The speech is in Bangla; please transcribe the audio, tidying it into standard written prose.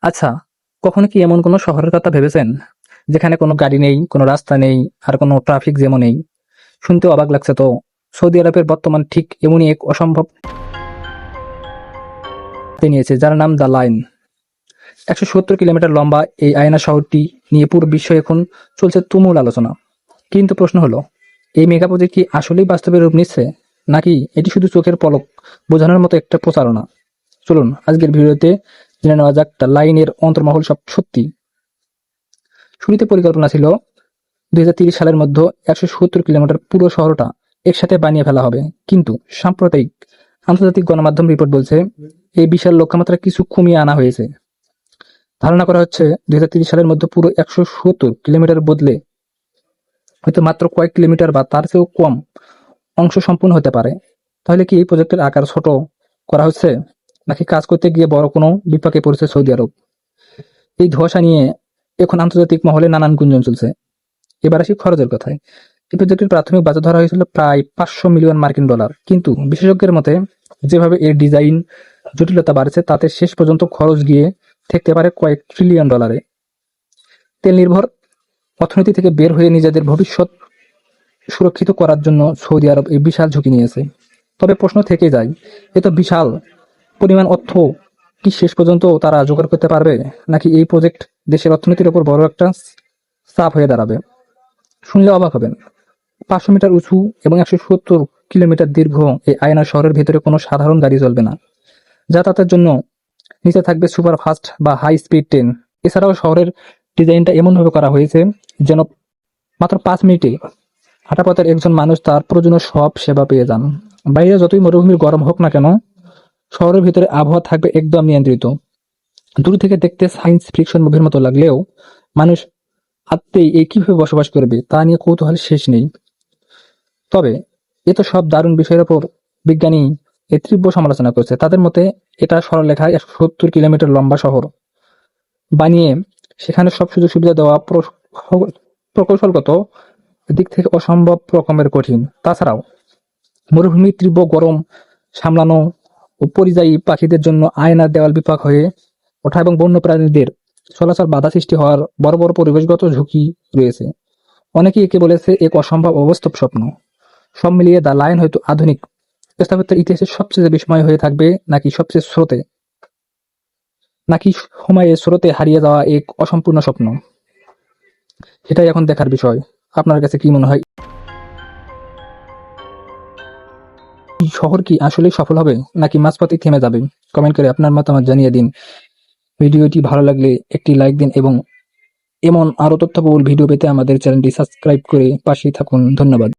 আচ্ছা, কখনো কি এমন কোনো শহরের কথা ভেবেছেন যেখানে কোনো গাড়ি নেই, কোনো রাস্তা নেই, আর কোনো ট্রাফিক জ্যামও নেই? শুনতেও অবাক লাগছে তো। সৌদি আরবের বর্তমান ঠিক এমনই এক অসম্ভব হাতে নিয়েছে, যার নাম দ্য লাইন। 170 কিলোমিটার লম্বা এই আয়না শহরটি নিয়ে পুরো বিশ্ব এখন চলছে তুমুল আলোচনা। কিন্তু প্রশ্ন হলো, এই মেগা প্রজেক্ট কি আসলেই বাস্তবে রূপ নিচ্ছে, নাকি এটি শুধু চোখের পলক বোঝানোর মতো একটা প্রচারণা? চলুন আজকের ভিডিওতে জেনে নেওয়া যাক দ্য লাইনের অন্তর্মহল সব সত্যি। শুরুতে পরিকল্পনা ছিল 2030 সালের মধ্যে 170 কিলোমিটার পুরো শহরটা একসাথে বানিয়ে ফেলা হবে, কিন্তু সাম্প্রতিক আন্তর্জাতিক গণমাধ্যম রিপোর্ট বলছে এই বিশাল লক্ষ্যমাত্রা কিছু কমিয়ে আনা হয়েছে। ধারণা করা হচ্ছে 2030 সালের মধ্যে পুরো 170 কিলোমিটার বদলে হয়তো মাত্র কয়েক কিলোমিটার বা তার চেয়েও কম অংশ সম্পূর্ণ হতে পারে। তাহলে কি এই প্রজেক্টের আকার ছোট করা হচ্ছে, নাকি কাজ করতে গিয়ে বড় কোনো বিপাকে পড়েছে সৌদি আরব? এই ধোঁয়াশা নিয়ে এখন আন্তর্জাতিক মহলে নানান গুঞ্জন চলছে। এবার আসি খরচের কথায়। এই প্রজেক্টের প্রাথমিক বাজেট ধরা হয়েছিল প্রায় $500 মিলিয়ন, কিন্তু বিশেষজ্ঞের মতে যেভাবে এর ডিজাইন জটিলতা বাড়ছে তাতে শেষ পর্যন্ত খরচ গিয়ে থাকতে পারে কয়েক ট্রিলিয়ন ডলারে। তেল নির্ভর অর্থনীতি থেকে বের হয়ে নিজেদের ভবিষ্যৎ সুরক্ষিত করার জন্য সৌদি আরব এই বিশাল ঝুঁকি নিয়েছে। তবে প্রশ্ন থেকে যায়, এত বিশাল পরিমাণ অর্থ কি শেষ পর্যন্ত তারা জোগাড় করতে পারবে, নাকি এই প্রজেক্ট দেশের অর্থনীতির ওপর বড় একটা চাপ হয়ে দাঁড়াবে? শুনলে অবাক হবেন, 500 মিটার উঁচু এবং 170 কিলোমিটার দীর্ঘ এই আয়না শহরের ভেতরে কোনো সাধারণ গাড়ি চলবে না। যাতায়াতের জন্য নিচে থাকবে সুপার ফাস্ট বা হাই স্পিড ট্রেন। এছাড়াও শহরের ডিজাইনটা এমনভাবে করা হয়েছে যেন মাত্র 5 মিনিটে হাঁটাপথের একজন মানুষ তার প্রয়োজনীয় সব সেবা পেয়ে যান। বাইরে যতই মরুভূমির গরম হোক না কেন, শহরের ভিতরে আবহাওয়া থাকবে একদম নিয়ন্ত্রিত। দূর থেকে দেখতে সায়েন্স ফিকশন মুভির মতো লাগলেও মানুষ আদতেই এই কিভাবে বসবাস করবে তা নিয়ে কৌতূহল শেষ নেই। তবে এত সব দারুণ বিষয়ের ওপর বিজ্ঞানী এই তীব্র সমালোচনা করছে। তাদের মতে এটা সরলরেখায় 170 কিলোমিটার লম্বা শহর বানিয়ে সেখানে সব সুযোগ সুবিধা দেওয়া প্রকৌশলগত দিক থেকে অসম্ভব রকমের কঠিন। তাছাড়াও মরুভূমির তীব্র গরম সামলানো ও পরিযায়ী পাখিদের জন্য আয়নার দেওয়াল বিপাক হয়ে ওঠা এবং বন্যপ্রাণীদের চলাচল বাধা সৃষ্টি হওয়ার বড় বড় পরিবেশগত ঝুঁকি রয়েছে। অনেকেই একে বলেছে এক অসম্ভব অবাস্তব স্বপ্ন। সব মিলিয়ে দ্য লায়ন হয়তো আধুনিক স্থাপত্যের ইতিহাসে সবচেয়ে বিস্ময় হয়ে থাকবে, নাকি সময়ে স্রোতে হারিয়ে যাওয়া এক অসম্পূর্ণ স্বপ্ন। এটাই এখন দেখার বিষয়। আপনার কাছে কি মনে হয়, এই শহর কি আসলেই সফল হবে, নাকি মাঝপথেই থেমে যাবে? কমেন্ট করে আপনার মতামত জানিয়ে দিন। ভিডিওটি ভালো লাগলে একটি লাইক দিন এবং এমন আরো তথ্যবহুল ভিডিও পেতে আমাদের চ্যানেলটি সাবস্ক্রাইব করে পাশেই থাকুন। ধন্যবাদ।